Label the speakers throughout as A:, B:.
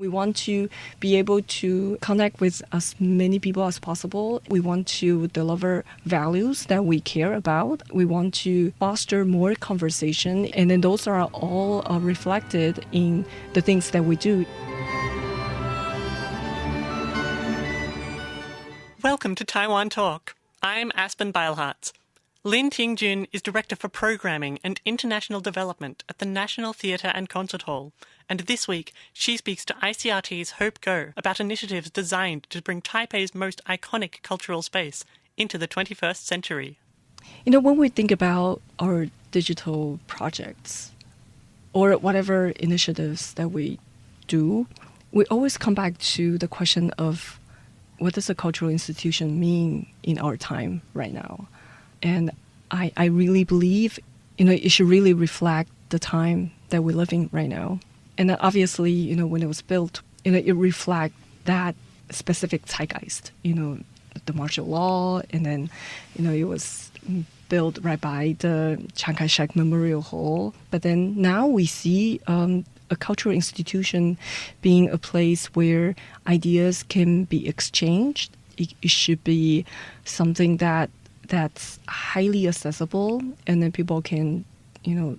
A: We want to be able to connect with as many people as possible. We want to deliver values that we care about. We want to foster more conversation. And then those are all reflected in the things that we do.
B: Welcome to Taiwan Talk. I'm Aspen Beilharz. Lin Ting-Chun is Director for Programming and International Development at the National Theatre and Concert Hall. And this week, she speaks to ICRT's Hope Go about initiatives designed to bring Taipei's most iconic cultural space into the 21st century.
A: You know, when we think about our digital projects or whatever initiatives that we do, we always come back to the question of what does a cultural institution mean in our time right now? And I really believe, it should really reflect the time that we're living right now. And that obviously, when it was built, it reflects that specific zeitgeist, the martial law, and then, it was built right by the Chiang Kai-shek Memorial Hall. But then now we see a cultural institution being a place where ideas can be exchanged. It should be something that's highly accessible, and then people can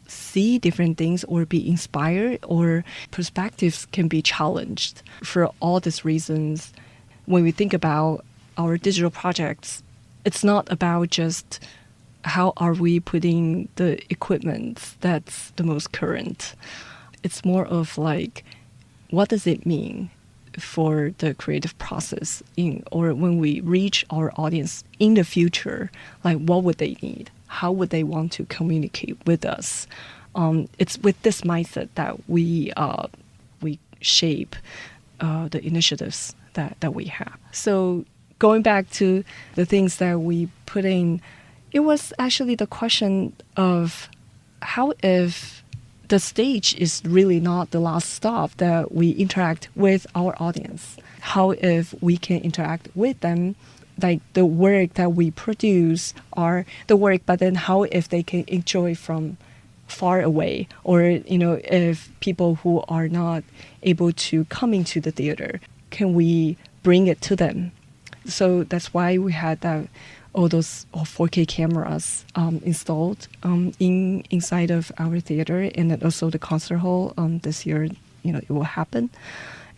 A: see different things or be inspired, or perspectives can be challenged. For all these reasons, when we think about our digital projects, it's not about just how are we putting the equipment that's the most current. It's more of like, what does it mean for the creative process or when we reach our audience in the future, like what would they need? How would they want to communicate with us? It's with this mindset that we shape the initiatives that we have. So going back to the things that we put in, it was actually the question of how if the stage is really not the last stop that we interact with our audience. How if we can interact with them, like the work that we produce are the work, but then how if they can enjoy from far away, or, if people who are not able to come into the theater, can we bring it to them? So that's why we had all those 4K cameras installed inside of our theater, and then also the concert hall. This year, it will happen.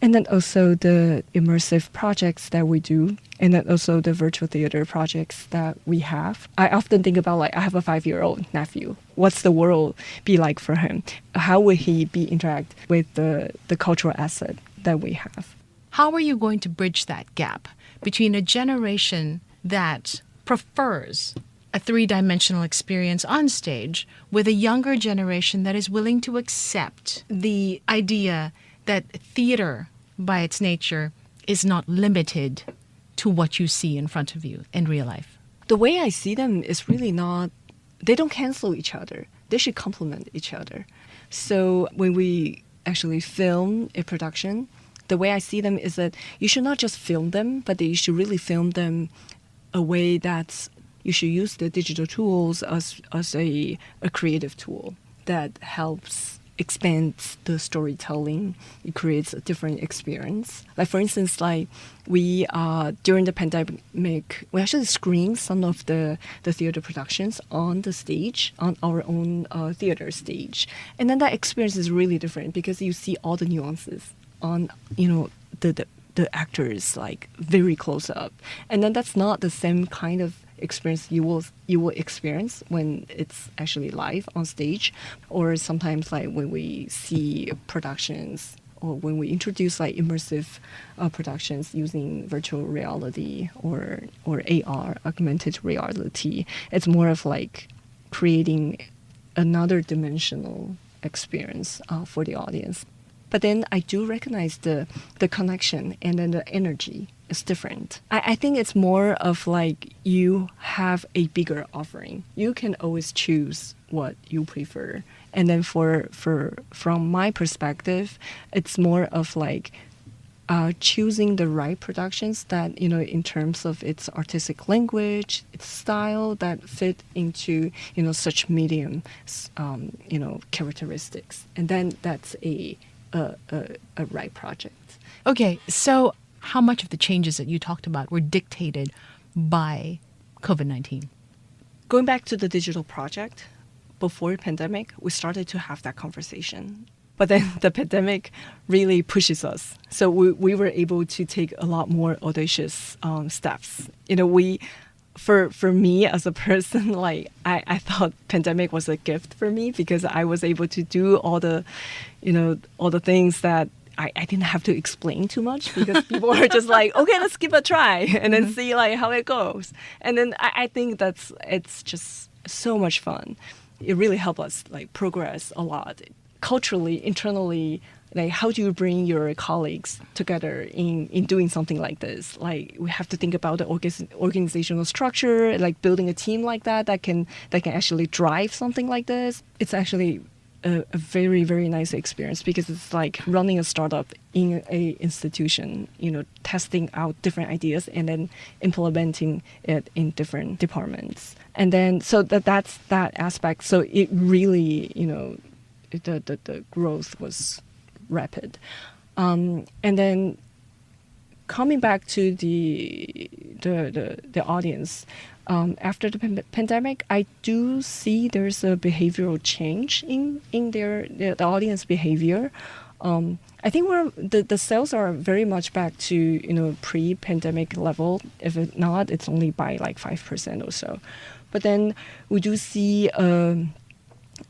A: And then also the immersive projects that we do, and then also the virtual theater projects that we have. I often think about, I have a 5-year-old nephew. What's the world be like for him? How will he interact with the cultural asset that we have?
C: How are you going to bridge that gap between a generation that prefers a three-dimensional experience on stage with a younger generation that is willing to accept the idea that theater, by its nature, is not limited to what you see in front of you in real life?
A: The way I see them is really not, they don't cancel each other. They should complement each other. So when we actually film a production, the way I see them is that you should not just film them, but you should really film them a way that's, you should use the digital tools as a creative tool that helps expand the storytelling. It creates a different experience. Like for instance, we during the pandemic, we actually screened some of the theater productions on the stage, on our own theater stage. And then that experience is really different because you see all the nuances on, the actors very close up, and then that's not the same kind of experience you will experience when it's actually live on stage, or sometimes when we see productions or when we introduce immersive productions using virtual reality or AR, augmented reality. It's more of creating another dimensional experience for the audience. But then I do recognize the connection, and then the energy is different. I think it's more of you have a bigger offering. You can always choose what you prefer. And then from my perspective, it's more of choosing the right productions that, in terms of its artistic language, its style, that fit into, such medium, characteristics. And then that's a a right project.
C: Okay, so how much of the changes that you talked about were dictated by COVID-19?
A: Going back to the digital project, before pandemic, we started to have that conversation. But then the pandemic really pushes us. So we were able to take a lot more audacious steps. For me as a person, like I thought pandemic was a gift for me because I was able to do all the things that I didn't have to explain too much because people were just like, okay, let's give it a try and then see like how it goes. And then I think it's just so much fun. It really helped us like progress a lot. Culturally, internally, like how do you bring your colleagues together in doing something like this? Like we have to think about the organizational structure, like building a team like that can actually drive something like this. It's actually a very, very nice experience because it's like running a startup in a institution, testing out different ideas and then implementing it in different departments. And then so that's that aspect. So it really, the growth was rapid. And then coming back to the audience, after the pandemic, I do see there's a behavioral change in the audience behavior. I think the sales are very much back to pre-pandemic level. If it not, it's only by like 5% or so. But then we do see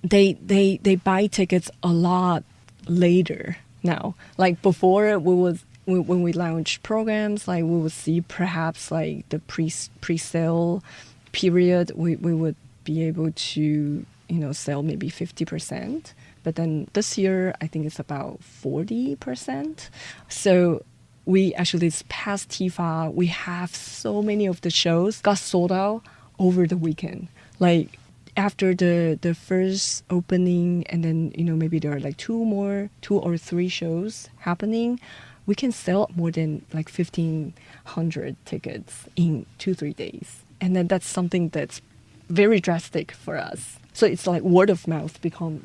A: they buy tickets a lot later now. Like before, when we launch programs, like we would see perhaps like the pre-sale period, we would be able to sell maybe 50%. But then this year, I think it's about 40%. So we actually, this past TIFA, we have so many of the shows got sold out over the weekend. Like after the first opening, and then maybe there are like two or three shows happening, we can sell more than like 1,500 tickets in 2-3 days. And then that's something that's very drastic for us. So it's like word of mouth becomes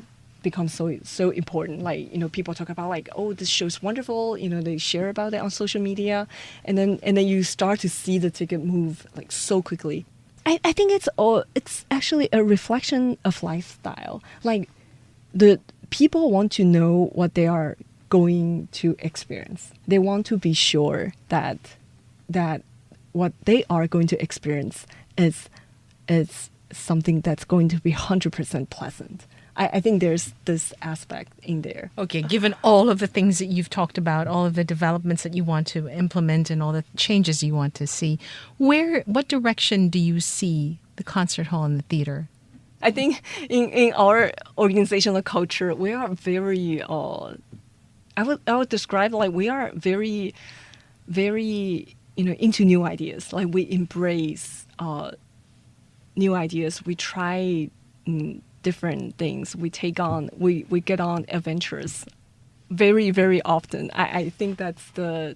A: so important. Like, people talk about like, oh, this show's wonderful. They share about it on social media. And then you start to see the ticket move like so quickly. I think it's actually a reflection of lifestyle. Like the people want to know what they are going to experience. They want to be sure that what they are going to experience is something that's going to be 100% pleasant. I think there's this aspect in there.
C: Okay, given all of the things that you've talked about, all of the developments that you want to implement and all the changes you want to see, what direction do you see the concert hall and the theater?
A: I think in our organizational culture, we are very, I would describe like we are very, very, into new ideas. Like we embrace new ideas. We try different things. We get on adventures very, very often. I think that's a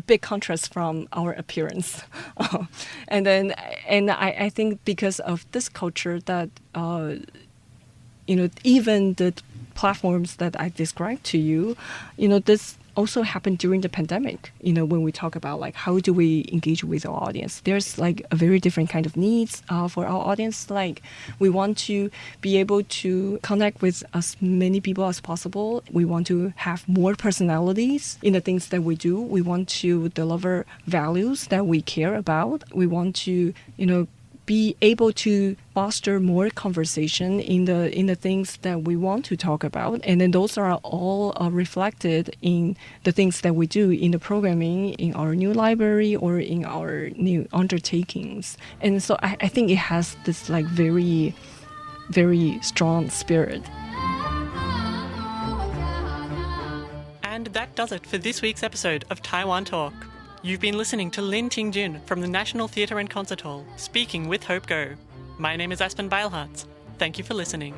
A: big contrast from our appearance. And I think because of this culture that, even the platforms that I described to you, this also happened during the pandemic, when we talk about like how do we engage with our audience. There's like a very different kind of needs for our audience. Like we want to be able to connect with as many people as possible. We want to have more personalities in the things that we do. We want to deliver values that we care about. We want to, be able to foster more conversation in the things that we want to talk about. And then those are all reflected in the things that we do in the programming, in our new library or in our new undertakings. And so I think it has this like very, very strong spirit.
B: And that does it for this week's episode of Taiwan Talk. You've been listening to Lin Ting-Chun from the National Theatre and Concert Hall, speaking with Hope Go. My name is Aspen Beilharz. Thank you for listening.